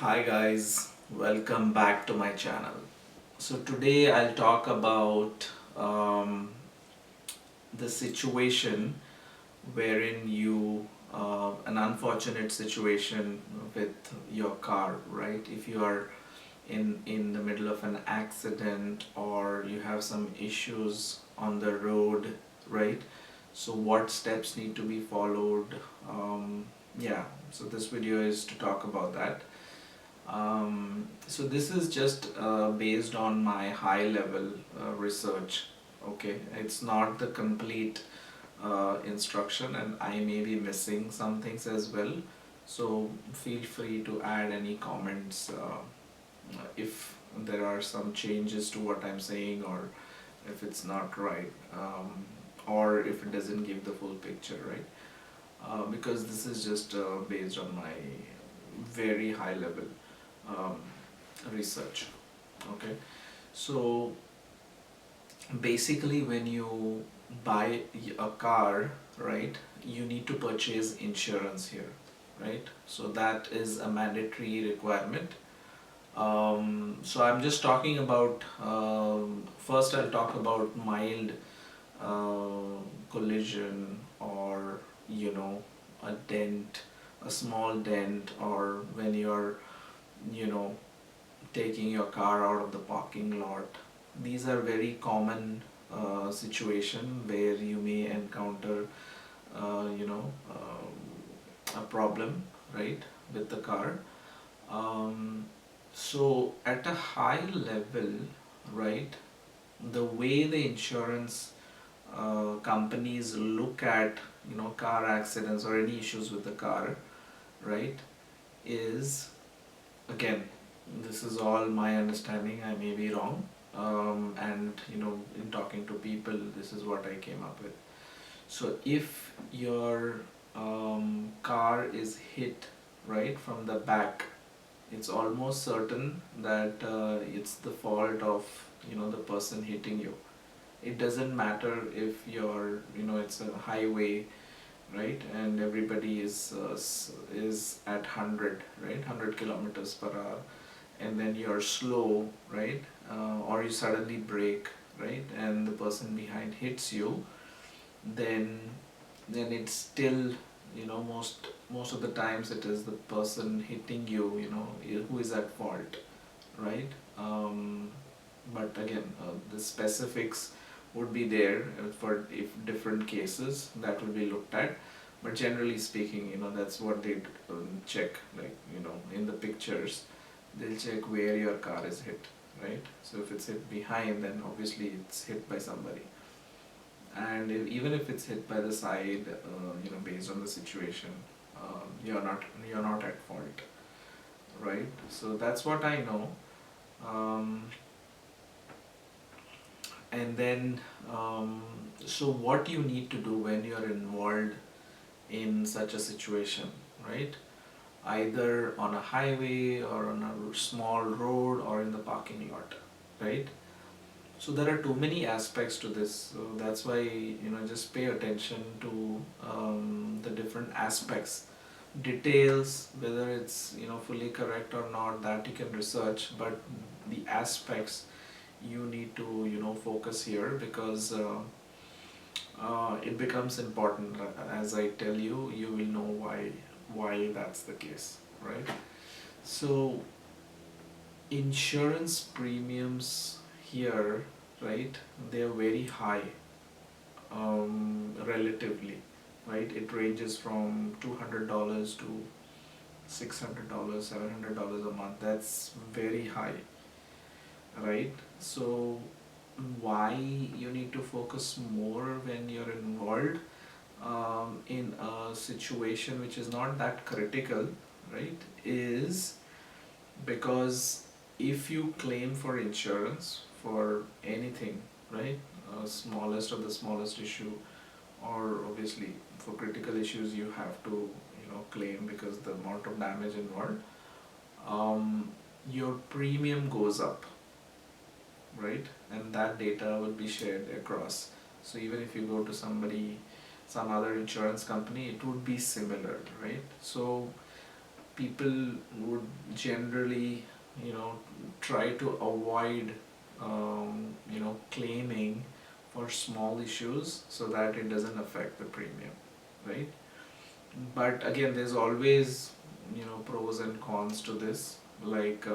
Hi guys, welcome back to my channel. So today I'll talk about the situation wherein an unfortunate situation with your car, right? If you are in the middle of an accident or you have some issues on the road, right? So what steps need to be followed? Yeah, so this video is to talk about that. So this is just based on my high level research. Okay, it's not the complete instruction, and I may be missing some things as well. So feel free to add any comments if there are some changes to what I'm saying, or if it's not right, or if it doesn't give the full picture, right? Because this is just based on my very high level um, research. Okay, so basically when you buy a car, right, you need to purchase insurance here, right? So that is a mandatory requirement. So I'm just talking about, first I'll talk about mild collision, or a dent, a small dent, or when you're you know taking your car out of the parking lot. These are very common situation where you may encounter a problem, right, with the car. So at a high level, right, the way the insurance companies look at car accidents or any issues with the car, right, is, again, this is all my understanding, I may be wrong, and in talking to people, this is what I came up with. So if your car is hit right from the back, it's almost certain that it's the fault of the person hitting you. It doesn't matter if it's a highway, right, and everybody is at 100, right, 100 kilometers per hour, and then you're slow, right, or you suddenly brake, right, and the person behind hits you, then it's still, most of the times it is the person hitting you, who is at fault, right? But again, the specifics would be there for if different cases that will be looked at. But generally speaking, that's what they check. Like, in the pictures, they'll check where your car is hit, right? So if it's hit behind, then obviously it's hit by somebody. And even if it's hit by the side, based on the situation, you're not at fault, right? So that's what I know. Um, and then so what you need to do when you're involved in such a situation, right, either on a highway or on a small road or in the parking lot, right? So there are too many aspects to this, so that's why just pay attention to the different aspects, details, whether it's fully correct or not, that you can research, but the aspects you need to focus here, because it becomes important. As I tell you, you will know why that's the case, right? So insurance premiums here, right, they are very high, relatively, right? It ranges from $200 to $600, $700 a month. That's very high, right? So why you need to focus more when you're involved in a situation which is not that critical, right, is because if you claim for insurance for anything, right, smallest of the smallest issue, or obviously for critical issues you have to claim because the amount of damage involved, your premium goes up, right, and that data will be shared across. So even if you go to some other insurance company, it would be similar, right? So people would generally, you know, try to avoid, claiming for small issues so that it doesn't affect the premium, right? But again, there's always, pros and cons to this. Like,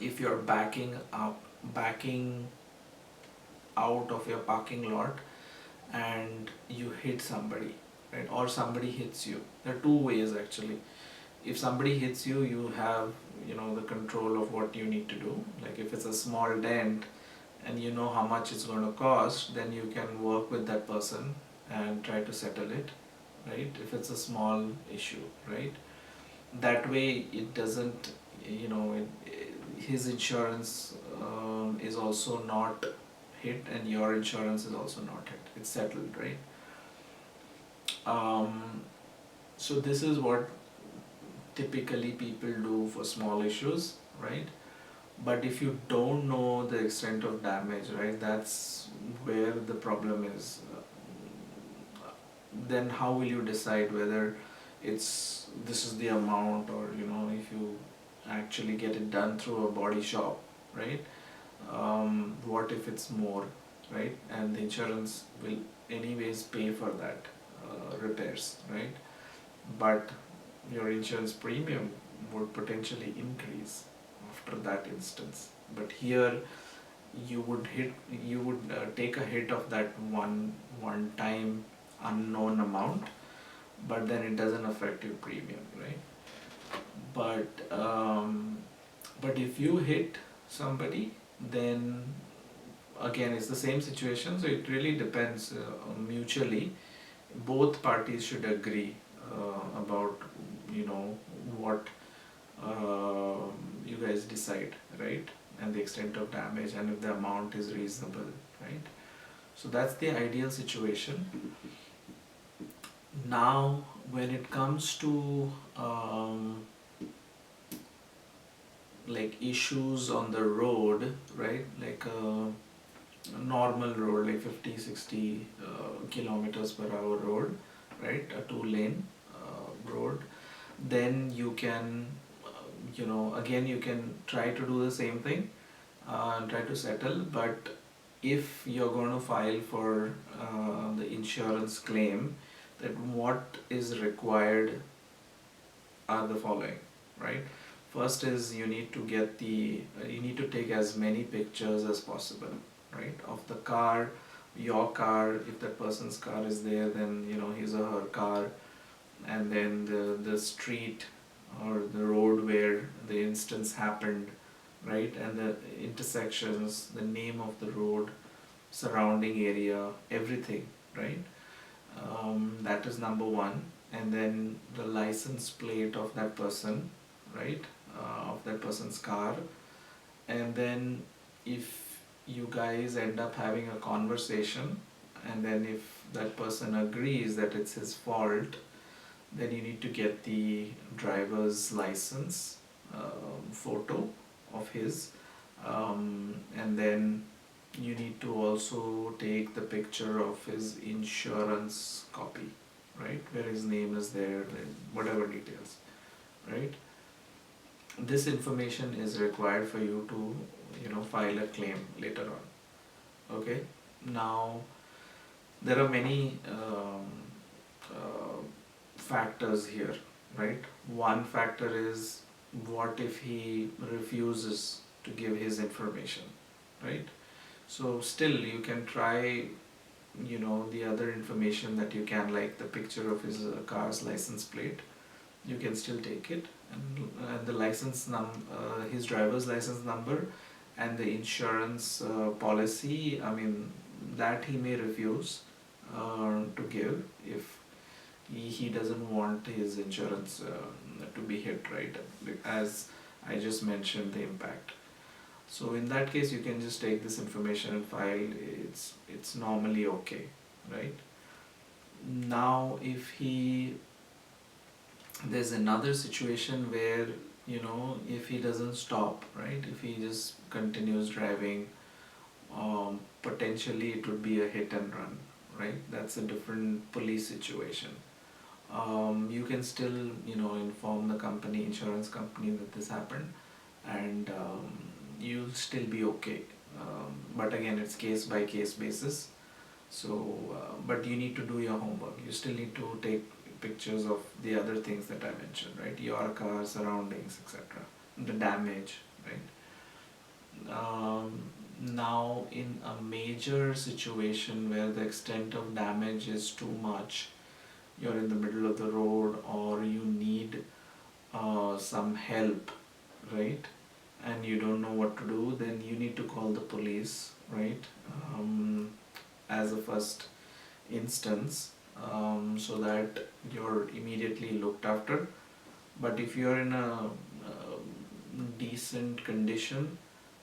if you're backing out of your parking lot and you hit somebody, right? Or somebody hits you. There are two ways actually. If somebody hits you, you have, the control of what you need to do. Like if it's a small dent and you know how much it's going to cost, then you can work with that person and try to settle it, right? If it's a small issue, right? That way it doesn't, his insurance is also not hit and your insurance is also not hit. It's settled, right? Um, so this is what typically people do for small issues, right? But if you don't know the extent of damage, right, that's where the problem is. Then how will you decide whether this is the amount, or if you actually get it done through a body shop, right? What if it's more, right? And the insurance will anyways pay for that repairs, right? But your insurance premium would potentially increase after that instance. But here you would take a hit of that one time unknown amount, but then it doesn't affect your premium, right? But if you hit somebody, then again it's the same situation. So it really depends, mutually. Both parties should agree about, what you guys decide, right? And the extent of damage, and if the amount is reasonable, right? So that's the ideal situation. Now, when it comes to like issues on the road, right? Like a normal road, like 50, 60 kilometers per hour road, right? A two-lane road. Then you can, again you can try to do the same thing and try to settle. But if you're going to file for the insurance claim, that what is required are the following, right? First is you need to take as many pictures as possible, right? Of the car, your car, if that person's car is there, then his or her car, and then the street or the road where the instance happened, right? And the intersections, the name of the road, surrounding area, everything, right? That is number one. And then the license plate of that person, right? Of that person's car. And then if you guys end up having a conversation, and then if that person agrees that it's his fault, then you need to get the driver's license photo of his, and then you need to also take the picture of his insurance copy, right, where his name is there and whatever details, right? This information is required for you to file a claim later on. Okay, now there are many factors here, right? One factor is, what if he refuses to give his information, right? So still you can try, the other information that you can, like the picture of his car's license plate, you can still take it, and the his driver's license number, and the insurance policy. I mean, that he may refuse to give if he doesn't want his insurance to be hit, right? As I just mentioned, the impact. So in that case, you can just take this information and file. It's normally okay, right? Now, there's another situation where, if he doesn't stop, right? If he just continues driving, potentially it would be a hit and run, right? That's a different police situation. you can still, inform the company, insurance company, that this happened, and you'll still be okay. But again, it's case by case basis. So, but you need to do your homework. You still need to take pictures of the other things that I mentioned, right? Your car, surroundings, etc. The damage, right? Now, in a major situation where the extent of damage is too much, you're in the middle of the road, or you need some help, right? And you don't know what to do, then you need to call the police, right? As a first instance, so that you're immediately looked after. But if you're in a decent condition,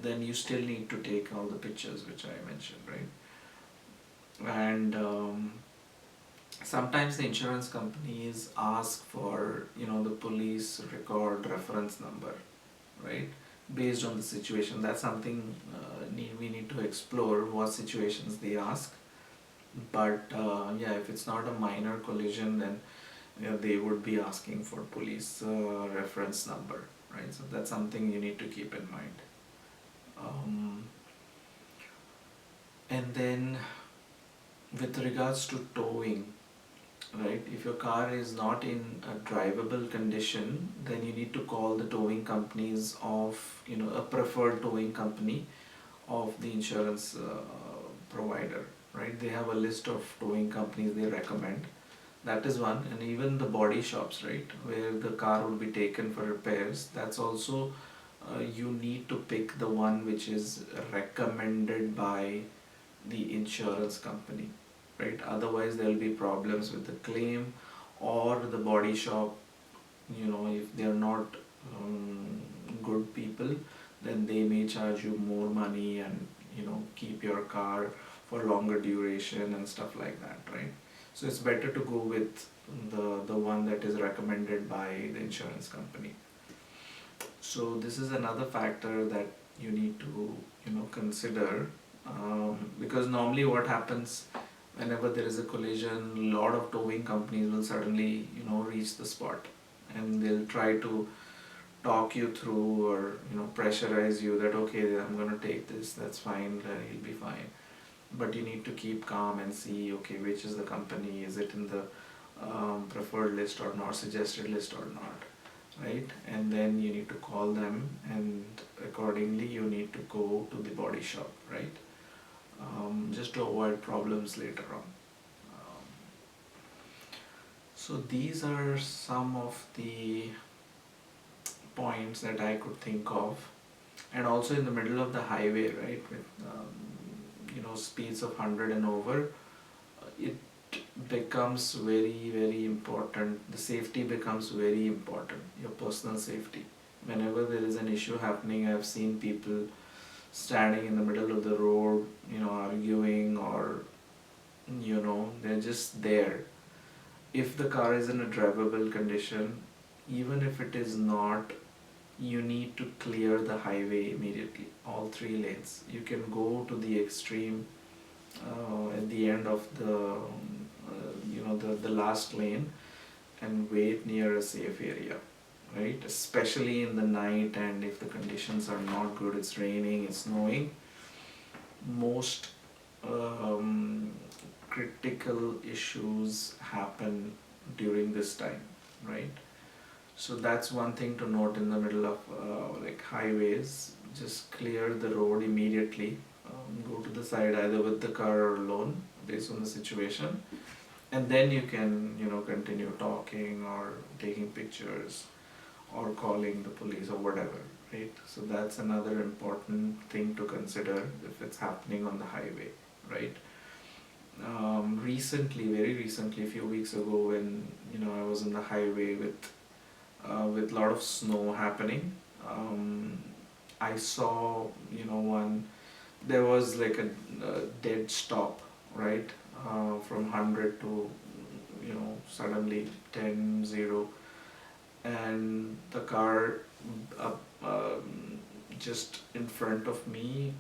then you still need to take all the pictures which I mentioned, right? And sometimes the insurance companies ask for, the police record reference number, right? Based on the situation. That's something we need to explore, what situations they ask. But yeah, if it's not a minor collision, then they would be asking for police reference number, right? So that's something you need to keep in mind. Um, and then with regards to towing, right? If your car is not in a drivable condition, then you need to call the towing companies of, a preferred towing company of the insurance provider, right? They have a list of towing companies they recommend. That is one. And even the body shops, right, where the car will be taken for repairs, that's also, you need to pick the one which is recommended by the insurance company, right? Otherwise there will be problems with the claim, or the body shop, if they are not good people, then they may charge you more money, and keep your car for longer duration and stuff like that, right? So it's better to go with the one that is recommended by the insurance company. So this is another factor that you need to consider, because normally what happens whenever there is a collision, a lot of towing companies will suddenly reach the spot, and they'll try to talk you through, or pressurize you that, okay, I'm going to take this, that's fine, you'll be fine. But you need to keep calm and see, okay, which is the company, is it in the preferred list or not, suggested list or not, right? And then you need to call them, and accordingly you need to go to the body shop, right? Just to avoid problems later on. Um, so these are some of the points that I could think of. And also in the middle of the highway, right, with speeds of 100 and over, it becomes very, very important. The safety becomes very important, your personal safety. Whenever there is an issue happening, I've seen people standing in the middle of the road, arguing, or they're just there. If the car is in a drivable condition, even if it is not, you need to clear the highway immediately, all three lanes. You can go to the extreme at the end of the last lane, and wait near a safe area, right? Especially in the night, and if the conditions are not good, it's raining, it's snowing, most critical issues happen during this time, right? So that's one thing to note in the middle of like highways. Just clear the road immediately. Go to the side either with the car or alone, based on the situation, and then you can continue talking, or taking pictures, or calling the police, or whatever, right? So that's another important thing to consider if it's happening on the highway, right? Very recently, a few weeks ago, when I was on the highway with a lot of snow happening, I saw there was like a dead stop, right? From 100 to suddenly 10-0, and the car uh, just in front of me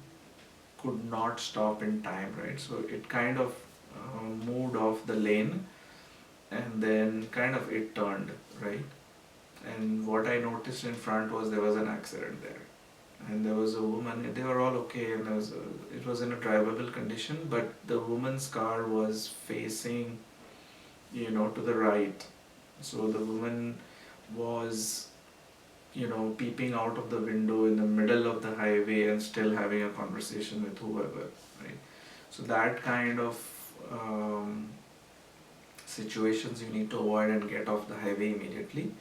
could not stop in time, right? So it kind of moved off the lane, and then kind of it turned, right? And what I noticed in front was there was an accident there. And there was a woman, they were all okay, and it was in a drivable condition, but the woman's car was facing, to the right. So the woman was, peeping out of the window in the middle of the highway and still having a conversation with whoever, right? So that kind of um, situations you need to avoid and get off the highway immediately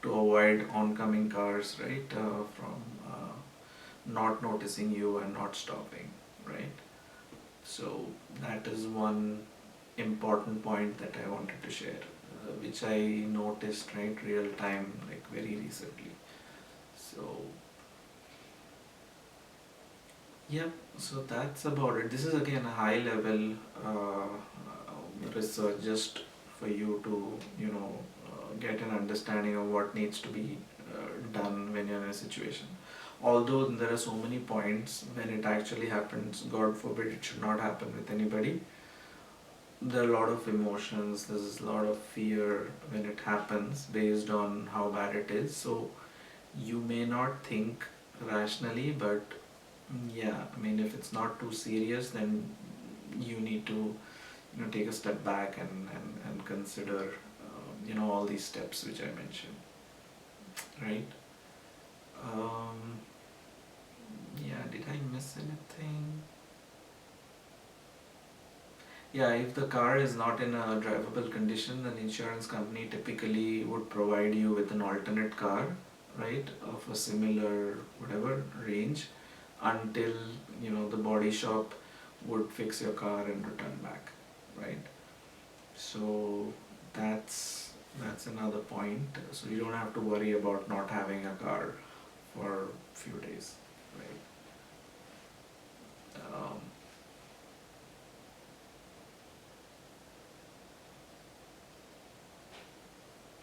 to avoid oncoming cars, right, from not noticing you and not stopping, right? So that is one important point that I wanted to share, which I noticed, right, real time, like very recently. So, yep, so that's about it. This is again a high level research just for you to, get an understanding of what needs to be done when you're in a situation. Although there are so many points when it actually happens, God forbid it should not happen with anybody. There are a lot of emotions, there's a lot of fear when it happens based on how bad it is. So you may not think rationally, but yeah, I mean, if it's not too serious, then you need to, take a step back and consider, all these steps which I mentioned, right? Um, yeah, did I miss anything? Yeah, if the car is not in a drivable condition, then insurance company typically would provide you with an alternate car, right, of a similar whatever range until, the body shop would fix your car and return back, right? So that's that's another point. So you don't have to worry about not having a car for few days, right? Um,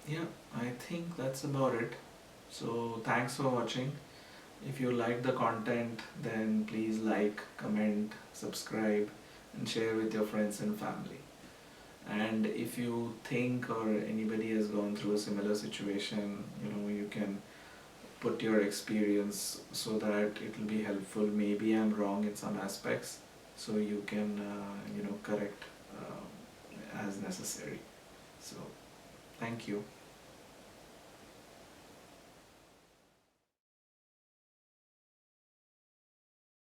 yeah, I think that's about it. So thanks for watching. If you like the content, then please like, comment, subscribe, and share with your friends and family. And if you think or anybody has gone through a similar situation, you can put your experience so that it will be helpful. Maybe I'm wrong in some aspects, so you can, correct as necessary. So, thank you.